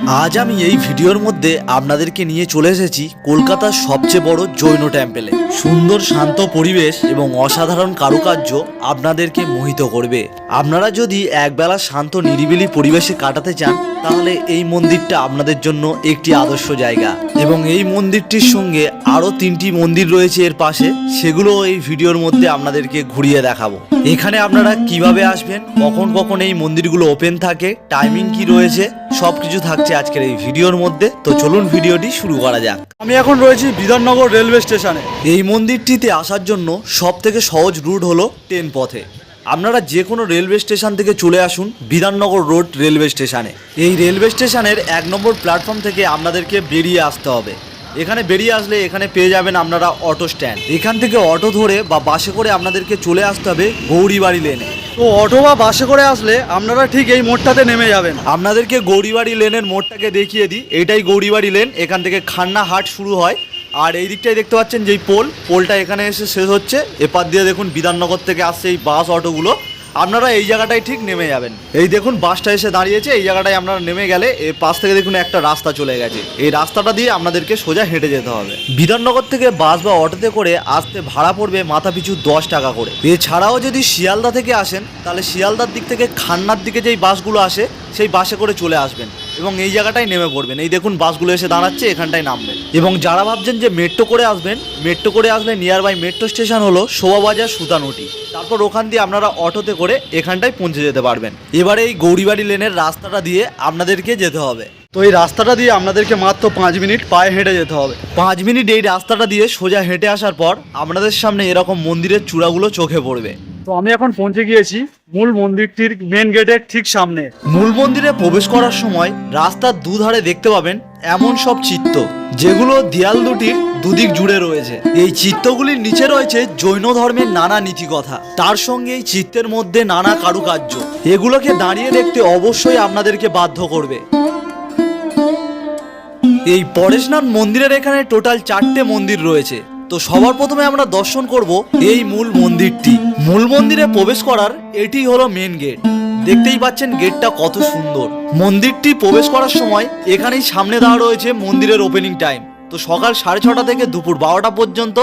আজ আমি এই ভিডিওর মধ্যে আপনাদেরকে নিয়ে চলে এসেছি কলকাতার সবচেয়ে বড় জৈন টেম্পলে। সুন্দর শান্ত পরিবেশ এবং অসাধারণ কারুকার্য আপনাদেরকে মোহিত করবে। আপনারা যদি একবেলা শান্ত নিরিবিলি পরিবেশে কাটাতে চান তাহলে এই মন্দিরটা আপনাদের জন্য একটি আদর্শ জায়গা। এবং এই মন্দিরটির সঙ্গে আরও 3টি মন্দির রয়েছে এর পাশে, সেগুলো এই ভিডিওর মধ্যে আপনাদেরকে ঘুরিয়ে দেখাবো। এখানে আপনারা কিভাবে আসবেন, কখন কখন এই মন্দিরগুলো ওপেন থাকে, টাইমিং কি রয়েছে, সবকিছু থাকছে আজকের এই ভিডিওর মধ্যে। তো চলুন ভিডিওটি শুরু করা যাক। আমি এখন রয়েছি বিধাননগর রেলওয়ে স্টেশনে। এই মন্দিরটিতে আসার জন্য সব থেকে সহজ রুট হলো ট্রেন পথে। আপনারা যে কোনো রেলওয়ে স্টেশন থেকে চলে আসুন বিধাননগর রোড রেলওয়ে স্টেশনে। এই রেলওয়ে স্টেশনের 1 নম্বর প্ল্যাটফর্ম থেকে আপনাদেরকে বেরিয়ে আসতে হবে। এখানে বেরিয়ে আসলে এখানে পেয়ে যাবেন আপনারা অটো স্ট্যান্ড। এখান থেকে অটো ধরে বা বাসে করে আপনাদেরকে চলে আসতে হবে গৌরীবাড়ি লেনে। তো অটো বা বাসে করে আসলে আপনারা ঠিক এই মোড়টাতে নেমে যাবেন। আপনাদেরকে গৌরীবাড়ি লেনের মোড়টাকে দেখিয়ে দিই। এটাই গৌরীবাড়ি লেন। এখান থেকে খান্না হাট শুরু হয়। আর এই দিকটাই দেখতে পাচ্ছেন যেই পোলটা এখানে এসে শেষ হচ্ছে। এপার দিয়ে দেখুন বিধাননগর থেকে আসছে এই বাস অটোগুলো। আপনারা এই জায়গাটায় ঠিক নেমে যাবেন। এই দেখুন বাসটা এসে দাঁড়িয়েছে। এই জায়গাটায় আপনারা নেমে গেলে এই পাশ থেকে দেখুন একটা রাস্তা চলে গেছে। এই রাস্তাটা দিয়ে আপনাদেরকে সোজা হেঁটে যেতে হবে। বিধাননগর থেকে বাস বা অটোতে করে আসতে ভাড়া পড়বে মাথা পিছু 10 টাকা করে। এছাড়াও যদি শিয়ালদা থেকে আসেন তাহলে শিয়ালদার দিক থেকে খান্নার দিকে যেই বাসগুলো আসে সেই বাসে করে চলে আসবেন এবং এই জায়গাটায় নেমে পড়বেন। এই দেখুন বাসগুলো এসে দাঁড়াচ্ছে, এখানটায় নামবেন। এবং যারা ভাবছেন যে মেট্রো করে আসবেন, মেট্রো করে আসলে নিয়ার বাই মেট্রো স্টেশন হলো শোভাবাজার সুতানুটি। তারপর ওখান দিয়ে আপনারা অটোতে করে এখানটায় পৌঁছে যেতে পারবেন। এবারে এই গৌরীবাড়ি লেনের রাস্তাটা দিয়ে আপনাদেরকে যেতে হবে। তো এই রাস্তাটা দিয়ে আপনাদেরকে মাত্র 5 মিনিট পায়ে হেঁটে যেতে হবে। 5 মিনিট এই রাস্তাটা দিয়ে সোজা হেঁটে আসার পর আপনাদের সামনে এরকম মন্দিরের চূড়াগুলো চোখে পড়বে। তো আমি এখন পৌঁছে গিয়েছি মূল মন্দিরটির মেন গেটের ঠিক সামনে। মূল মন্দিরে প্রবেশ করার সময় রাস্তার দুধারে দেখতে পাবেন এমন সব চিত্র, যেগুলো দেয়াল দুটির দুদিক জুড়ে রয়েছে। এই চিত্রগুলির নিচে রয়েছে জৈন ধর্মের নানা নীতিকথা, তার সঙ্গে এই চিত্রের মধ্যে নানা কারুকার্য। এগুলোকে দাঁড়িয়ে দেখতে অবশ্যই আপনাদেরকে বাধ্য করবে। এই পরেশনাথ মন্দিরের এখানে টোটাল 4টে মন্দির রয়েছে। তো সবার প্রথমে আমরা দর্শন করব এই মূল মন্দিরটি। মূল মন্দিরে প্রবেশ করার এটি হলো মেন গেট। দেখতেই পাচ্ছেন গেটটা কত সুন্দর। মন্দিরটি প্রবেশ করার সময় এখানেই সামনে দেওয়া রয়েছে মন্দিরের ওপেনিং টাইম। তো সকাল 6:30 থেকে দুপুর 12টা পর্যন্ত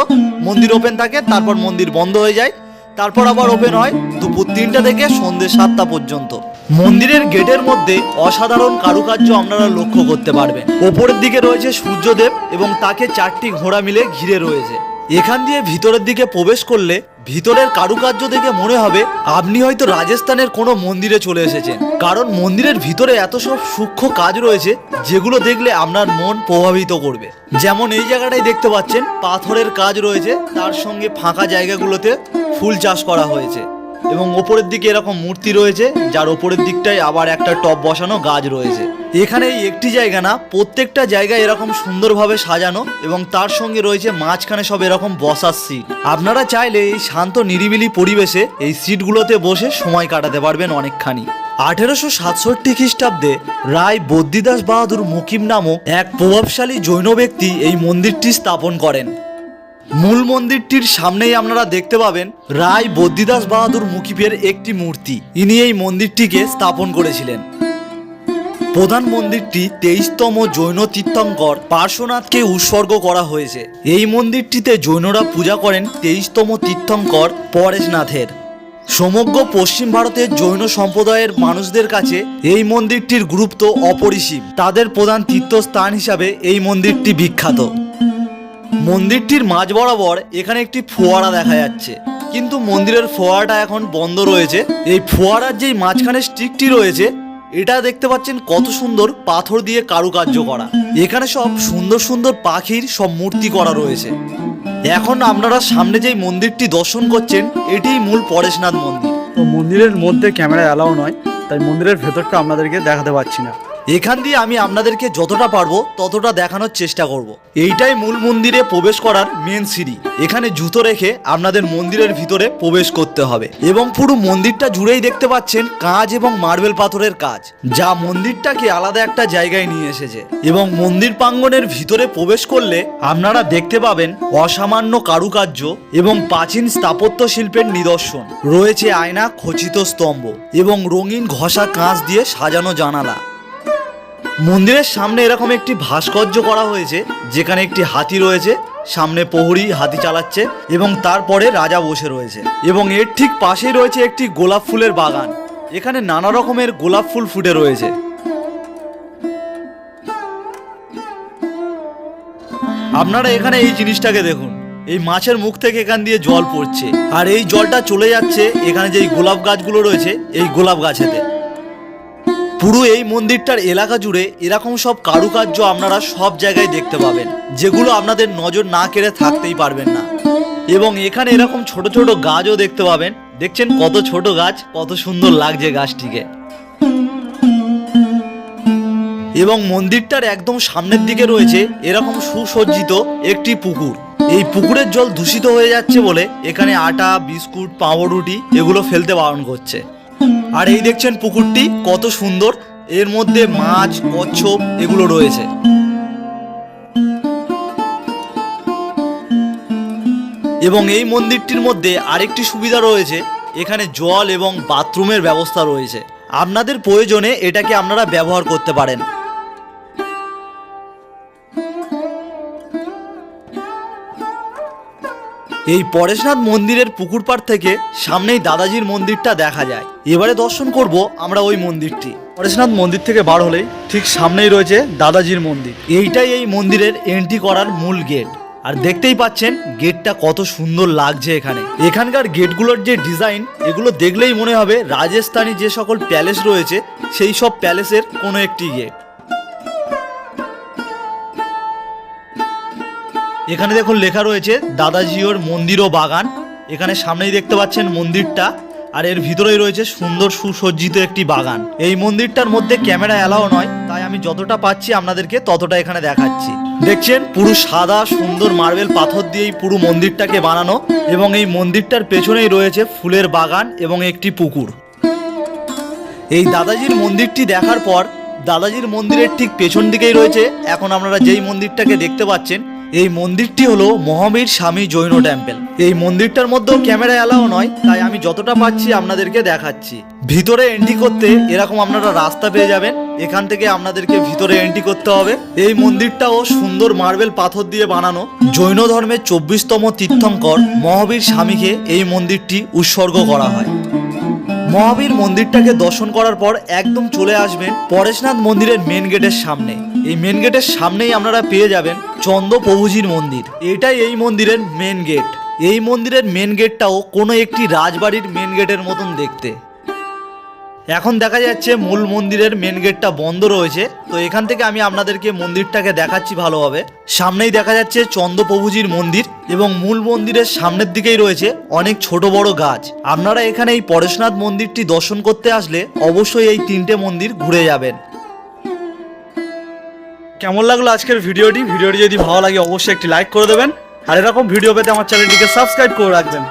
মন্দির ওপেন থাকে, তারপর মন্দির বন্ধ হয়ে যায়, তারপর আবার ওপেন হয় দুপুর 3টা থেকে সন্ধ্যে 7টা পর্যন্ত। মন্দিরের গেটের মধ্যে অসাধারণ কারুকার্য আপনারা লক্ষ্য করতে পারবেন। ওপরের দিকে রয়েছে সূর্যদেব এবং তাকে 4টি ঘোড়া মিলে ঘিরে রয়েছে। এখান দিয়ে ভিতরের দিকে প্রবেশ করলে ভিতরের কারুকার্য দেখে মনে হবে আপনি হয়তো রাজস্থানের কোনো মন্দিরে চলে এসেছেন, কারণ মন্দিরের ভিতরে এত সব সূক্ষ্ম কাজ রয়েছে যেগুলো দেখলে আপনার মন প্রভাবিত করবে। যেমন এই জায়গাটাই দেখতে পাচ্ছেন পাথরের কাজ রয়েছে, তার সঙ্গে ফাঁকা জায়গাগুলোতে ফুল চাষ করা হয়েছে এবং ওপরের দিকে এরকম মূর্তি রয়েছে, যার ওপরের দিকটায় আবার একটা টব বসানো গাছ রয়েছে। এখানে এই একটি জায়গা না, প্রত্যেকটা জায়গায় এরকম সুন্দরভাবে সাজানো এবং তার সঙ্গে রয়েছে মাঝখানে সব এরকম বসার সিট। আপনারা চাইলে এই শান্ত নিরিবিলি পরিবেশে এই সিটগুলোতে বসে সময় কাটাতে পারবেন অনেকখানি। 1867 খ্রিস্টাব্দে রায় বদ্রীদাস বাহাদুর মুকিম নামক এক প্রভাবশালী জৈন ব্যক্তি এই মন্দিরটি স্থাপন করেন। মূল মন্দিরটির সামনেই আপনারা দেখতে পাবেন রায় বদ্রীদাস বাহাদুর মুকিমের একটি মূর্তি। ইনি এই মন্দিরটিকে স্থাপন করেছিলেন। প্রধান মন্দিরটি 23তম জৈন তীর্থঙ্কর পার্শ্বনাথকে উৎসর্গ করা হয়েছে। এই মন্দিরটিতে জৈনরা পূজা করেন 23তম তীর্থঙ্কর পরেশনাথের। সমগ্র পশ্চিম ভারতের জৈন সম্প্রদায়ের মানুষদের কাছে এই মন্দিরটির গুরুত্ব অপরিসীম। তাদের প্রধান তীর্থস্থান হিসাবে এই মন্দিরটি বিখ্যাত। মন্দিরটির মাঝ বরাবর এখানে একটি ফোয়ারা দেখা যাচ্ছে, কিন্তু মন্দিরের ফোয়ারাটা এখন বন্ধ রয়েছে। এই ফোয়ারার যেই মাঝখানে স্টিকটি রয়েছে, এটা দেখতে পাচ্ছেন কত সুন্দর পাথর দিয়ে কারুকার্য করা। এখানে সব সুন্দর সুন্দর পাখির সব মূর্তি করা রয়েছে। এখন আপনারা সামনে যেই মন্দিরটি দর্শন করছেন এটিই মূল পরেশনাথ মন্দির। তো মন্দিরের মধ্যে ক্যামেরা অ্যালাউ নয়, তাই মন্দিরের ভেতরটা আপনাদেরকে দেখাতে পারছি না। এখান দিয়ে আমি আপনাদেরকে যতটা পারবো ততটা দেখানোর চেষ্টা করব। এইটাই মূল মন্দিরে প্রবেশ করার মেন সিঁড়ি। এখানে জুতো রেখে আপনাদের মন্দিরের ভিতরে প্রবেশ করতে হবে এবং পুরো মন্দিরটা জুড়েই দেখতে পাচ্ছেন কাঁচ এবং মার্বেল পাথরের কাজ, যা মন্দিরটাকে আলাদা একটা জায়গায় নিয়ে এসেছে। এবং মন্দির প্রাঙ্গণের ভিতরে প্রবেশ করলে আপনারা দেখতে পাবেন অসামান্য কারুকার্য এবং প্রাচীন স্থাপত্য শিল্পের নিদর্শন রয়েছে। আয়না, খচিত স্তম্ভ এবং রঙিন ঘষা কাঁচ দিয়ে সাজানো জানালা। মন্দিরের সামনে এরকম একটি ভাস্কর্য করা হয়েছে, যেখানে একটি হাতি রয়েছে, সামনে প্রহরী হাতি চালাচ্ছে এবং তারপরে রাজা বসে রয়েছে এবং এর ঠিক পাশেই রয়েছে একটি গোলাপ ফুলের বাগান। এখানে নানা রকমের গোলাপ ফুল ফুটে রয়েছে। আপনারা এখানে এই জিনিসটাকে দেখুন, এই মাছের মুখ থেকে এখান দিয়ে জল পড়ছে আর এই জলটা চলে যাচ্ছে এখানে যে গোলাপ গাছগুলো রয়েছে এই গোলাপ গাছেতে। পুরো এই মন্দিরটার এলাকা জুড়ে এরকম সব কারুকার্য আপনারা সব জায়গায় দেখতে পাবেন, যেগুলো আপনাদের নজর না কেড়ে থাকতেই পারবেন না। এবং এখানে এরকম ছোট ছোট গাছও দেখতে পাবেন। দেখছেন কত ছোট গাছ, কত সুন্দর লাগছে গাছটিকে। এবং মন্দিরটার একদম সামনের দিকে রয়েছে এরকম সুসজ্জিত একটি পুকুর। এই পুকুরের জল দূষিত হয়ে যাচ্ছে বলে এখানে আটা, বিস্কুট, পাউরুটি এগুলো ফেলতে বারণ করছে। আর এই দেখছেন পুকুরটি কত সুন্দর, এর মধ্যে মাছ, কচ্ছপ এগুলো রয়েছে। এবং এই মন্দিরটির মধ্যে আরেকটি সুবিধা রয়েছে, এখানে জল এবং বাথরুমের ব্যবস্থা রয়েছে। আপনাদের প্রয়োজনে এটাকে আপনারা ব্যবহার করতে পারেন। এই পরেশনাথ মন্দিরের পুকুর পাড় থেকে সামনেই দাদাজির মন্দিরটা দেখা যায়। এবারে দর্শন করব আমরা ওই মন্দিরটি। পরেশনাথ মন্দির থেকে বার হলেই ঠিক সামনেই রয়েছে দাদাজির মন্দির। এইটাই এই মন্দিরের এন্ট্রি করার মূল গেট। আর দেখতেই পাচ্ছেন গেটটা কত সুন্দর লাগছে। এখানকার গেটগুলোর যে ডিজাইন, এগুলো দেখলেই মনে হবে রাজস্থানী যে সকল প্যালেস রয়েছে সেই সব প্যালেসের কোনো একটি গেট। এখানে দেখুন লেখা রয়েছে দাদাজিওর মন্দির ও বাগান। এখানে সামনেই দেখতে পাচ্ছেন মন্দিরটা, আর এর ভিতরেই রয়েছে সুন্দর সুসজ্জিত একটি বাগান। এই মন্দিরটার মধ্যে ক্যামেরা অ্যালাও নয়, তাই আমি যতটা পাচ্ছি আপনাদেরকে ততটা এখানে দেখাচ্ছি। দেখছেন পুরো সাদা সুন্দর মার্বেল পাথর দিয়েই পুরো মন্দিরটাকে বানানো এবং এই মন্দিরটার পেছনেই রয়েছে ফুলের বাগান এবং একটি পুকুর। এই দাদাজির মন্দিরটি দেখার পর দাদাজির মন্দিরের ঠিক পেছন দিকেই রয়েছে এখন আপনারা যেই মন্দিরটাকে দেখতে পাচ্ছেন, এই মন্দিরটি হলো মহাবীর স্বামী জৈন টেম্পল। এই মন্দিরটার মধ্যেও ক্যামেরা অ্যালাও নয়, তাই আমি যতটা পাচ্ছি আপনাদেরকে দেখাচ্ছি। ভিতরে এন্ট্রি করতে এরকম আপনারা রাস্তা পেয়ে যাবেন, এখান থেকে আপনাদেরকে ভিতরে এন্ট্রি করতে হবে। এই মন্দিরটাও সুন্দর মার্বেল পাথর দিয়ে বানানো। জৈন ধর্মের 24তম তীর্থঙ্কর মহাবীর স্বামীকে এই মন্দিরটি উৎসর্গ করা হয়। মহাবীর মন্দিরটাকে দর্শন করার পর একদম চলে আসবেন পরেশনাথ মন্দিরের মেন গেটের সামনে। এই মেন গেটের সামনেই আপনারা পেয়ে যাবেন চন্দ্রপ্রভুজির মন্দির। এটাই এই মন্দিরের মেন গেট। এই মন্দিরের মেন গেটটাও কোনো একটি রাজবাড়ির মেন গেটের মতন দেখতে। এখন দেখা যাচ্ছে মূল মন্দিরের মেন গেটটা বন্ধ রয়েছে, তো এখান থেকে আমি আপনাদেরকে মন্দিরটাকে দেখাচ্ছি ভালোভাবে। সামনেই দেখা যাচ্ছে চন্দ্রপ্রভুজির মন্দির এবং মূল মন্দিরের সামনের দিকেই রয়েছে অনেক ছোট বড় গাছ। আপনারা এখানে এই পরেশনাথ মন্দিরটি দর্শন করতে আসলে অবশ্যই এই 3টে মন্দির ঘুরে যাবেন। কেমন লাগলো আজকের ভিডিওটি? ভিডিওটি যদি ভালো লাগে অবশ্যই একটি লাইক করে দেবেন, আর এরকম ভিডিও পেতে আমার চ্যানেলটিকে সাবস্ক্রাইব করে রাখবেন।